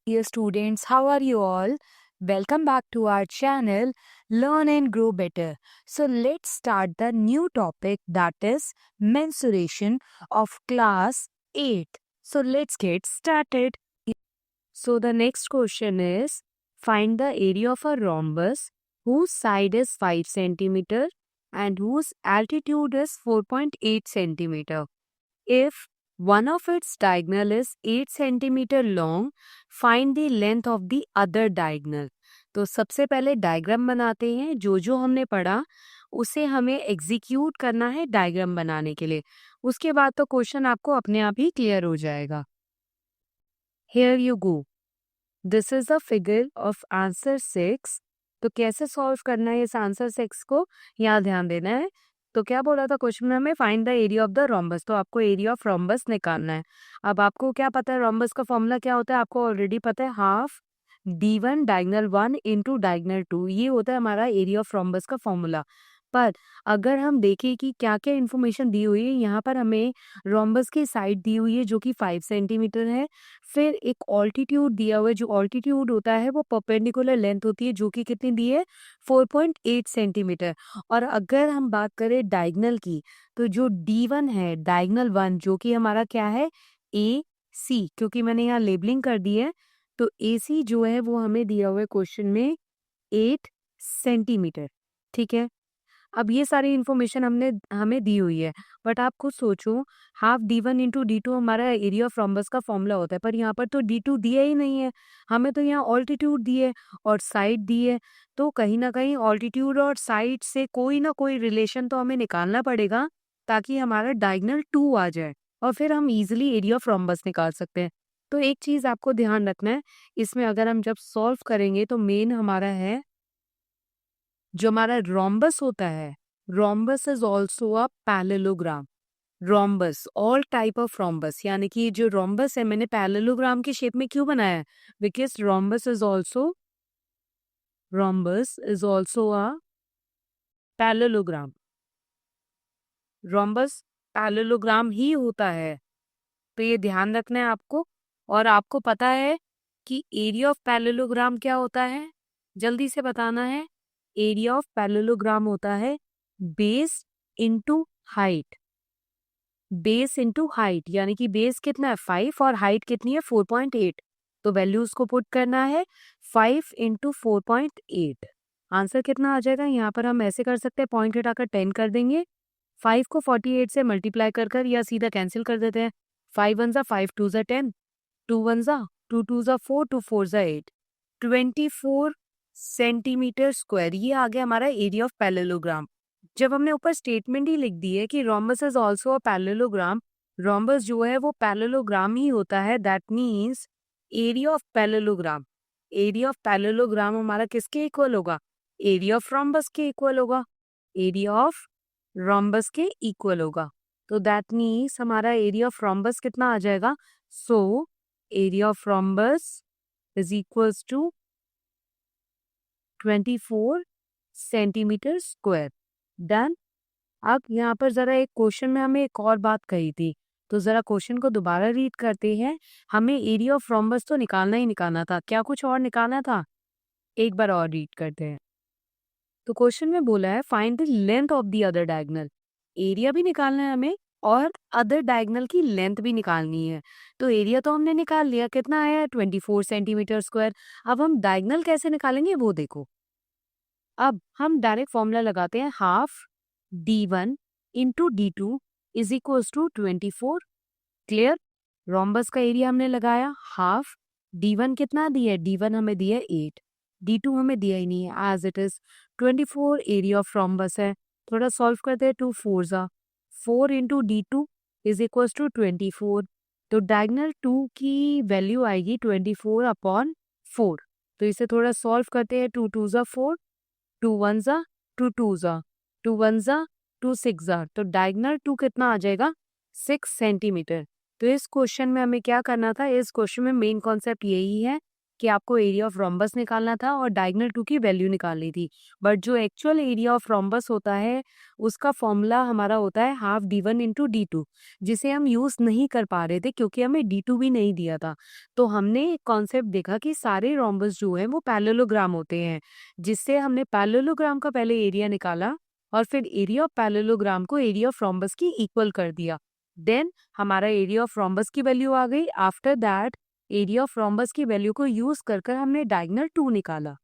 Dear students, how are you all? Welcome back to our channel Learn and Grow Better. So let's start the new topic, that is mensuration of class 8. So let's get started. So the next question is, find the area of a rhombus whose side is 5 centimeter and whose altitude is 4.8 centimeter. If one of its diagonal is 8 centimeter long, find the length of the other diagonal. तो सबसे पहले diagram बनाते हैं. जो जो हमने पढ़ा उसे हमें एग्जीक्यूट करना है डायग्राम बनाने के लिए. उसके बाद तो क्वेश्चन आपको अपने आप ही क्लियर हो जाएगा. Here you go. This is a figure of answer 6. तो कैसे सॉल्व करना है इस आंसर 6 को, यहाँ ध्यान देना है. तो क्या बोला था क्वेश्चन में हमें, find the area of the rhombus. तो आपको एरिया ऑफ रोम्बस निकालना है. अब आपको क्या पता है रोम्बस का फॉर्मूला क्या होता है, आपको ऑलरेडी पता है, half D1 diagonal 1 into diagonal 2. ये होता है हमारा एरिया ऑफ रोम्बस का फॉर्मूला. पर अगर हम देखें कि क्या क्या इन्फॉर्मेशन दी हुई है, यहाँ पर हमें रोम्बस की साइड दी हुई है जो कि 5 सेंटीमीटर है. फिर एक ऑल्टीट्यूड दिया हुआ है, जो ऑल्टीट्यूड होता है वो परपेंडिकुलर लेंथ होती है जो कि कितनी दी है, 4.8 सेंटीमीटर. और अगर हम बात करें डायगोनल की, तो जो D1 है डायगोनल 1 जो कि हमारा क्या है, AC, क्योंकि मैंने यहाँ लेबलिंग कर दी है. तो AC जो है वो हमें दिया हुआ है क्वेश्चन में 8 सेंटीमीटर. ठीक है. अब ये सारी इन्फॉर्मेशन हमें दी हुई है, बट आप खुद सोचो, हाफ D1 इंटू D2 हमारा एरिया ऑफ रोम्बस का फॉर्मूला होता है, पर यहाँ पर तो D2 दिया ही नहीं है. हमें तो यहाँ ऑल्टीट्यूड दी है और साइड दी है. तो कहीं ना कहीं ऑल्टीट्यूड और साइड से कोई ना कोई रिलेशन तो हमें निकालना पड़ेगा ताकि हमारा डायगोनल 2 आ जाए और फिर हम इजिली एरिया ऑफ रोम्बस निकाल सकते हैं. तो एक चीज आपको ध्यान रखना है इसमें, अगर हम जब सॉल्व करेंगे तो मेन हमारा है जो हमारा रोम्बस होता है. Rhombus is also a parallelogram. Rhombus, all type of rhombus, यानी कि जो रोम्बस है मैंने पैरेललोग्राम की शेप में क्यों बनाया है, because rhombus is also a parallelogram. Rhombus parallelogram ही होता है. तो ये ध्यान रखना है आपको. और आपको पता है कि एरिया ऑफ पैरेललोग्राम क्या होता है, जल्दी से बताना है. एरिया ऑफ पैरेललोग्राम होता है base into height. Base into height, यानी कि बेस कितना है 5 और हाइट कितनी है 4.8. तो वैल्यूज को पुट करना है 5 इंटू 4.8. आंसर कितना आ जाएगा, यहाँ पर हम ऐसे कर सकते हैं, पॉइंट हटाकर 10 कर देंगे. 5 को 48 से मल्टीप्लाई कर या सीधा कैंसिल कर देते हैं. 5 1 5 2 10, 2 1 2 2 4, 2 4 8, 24 सेंटीमीटर स्क्वायर. ये आ गया हमारा एरिया ऑफ पैरेललोग्राम. जब हमने ऊपर स्टेटमेंट ही लिख दी है कि rhombus is also a parallelogram, rhombus जो है वो पैरेललोग्राम ही होता है, that means area of parallelogram. Area of parallelogram हमारा किसके इक्वल होगा, एरिया ऑफ रोम्बस के इक्वल होगा. एरिया ऑफ रोम्बस के इक्वल होगा. तो दैट मीन्स हमारा एरिया ऑफ रोम्बस कितना आ जाएगा, so area of rhombus is equals to 24 centimetre square. Done. अब यहाँ पर जरा एक क्वेश्चन में हमें एक और बात कही थी, तो जरा क्वेश्चन को दोबारा रीड करते हैं. हमें एरिया ऑफ रोम्बस तो निकालना ही निकालना था, क्या कुछ और निकालना था, एक बार और रीड करते हैं. तो क्वेश्चन में बोला है find the length of the other diagonal. Area भी निकालना है हमें और अदर डायगोनल की लेंथ भी निकालनी है. तो एरिया तो हमने निकाल लिया, कितना आया 24 सेंटीमीटर स्क्वायर. अब हम डायगोनल कैसे निकालेंगे वो देखो. अब हम डायरेक्ट फॉर्मूला लगाते हैं, half D1 into D2 is equals to 24. Clear. Rhombus का एरिया हमने लगाया हाफ. D1 कितना दिया है, D1 हमें दिया है 8, D2 हमें दिया ही नहीं है, as it is 24 area of rhombus है. थोड़ा सॉल्व करते हैं, 2 4 4 into D2 is equals to 24. तो डायगोनल 2 की वैल्यू आएगी 24 अपॉन 4. तो इसे थोड़ा सॉल्व करते हैं, 2 2 4, 2 1 2 2 2 1 2 6. तो डायगोनल 2 कितना आ जाएगा, 6 सेंटीमीटर. तो इस क्वेश्चन में हमें क्या करना था, इस क्वेश्चन में मेन कॉन्सेप्ट यही है कि आपको एरिया ऑफ रोम्बस निकालना था और डायगोनल 2 की वैल्यू निकालनी थी। बट जो एक्चुअल एरिया ऑफ रोम्बस होता है उसका फॉर्मूला हमारा होता है हाफ d1 इंटू d2, जिसे हम यूज़ नहीं कर पा रहे थे क्योंकि हमें d2 भी नहीं दिया था। तो हमने एक कॉन्सेप्ट देखा कि सारे रोम्बस जो हैं वो पैरेललोग्राम होते हैं, जिससे हमने पैरेललोग्राम का पहले एरिया निकाला और फिर एरिया ऑफ पैरेललोग्राम को एरिया ऑफ रोम्बस की इक्वल कर दिया। देन हमारा एरिया ऑफ रोम्बस की वैल्यू आ गई। After that area of rhombus की वैल्यू को यूज कर हमने डायगोनल 2 निकाला।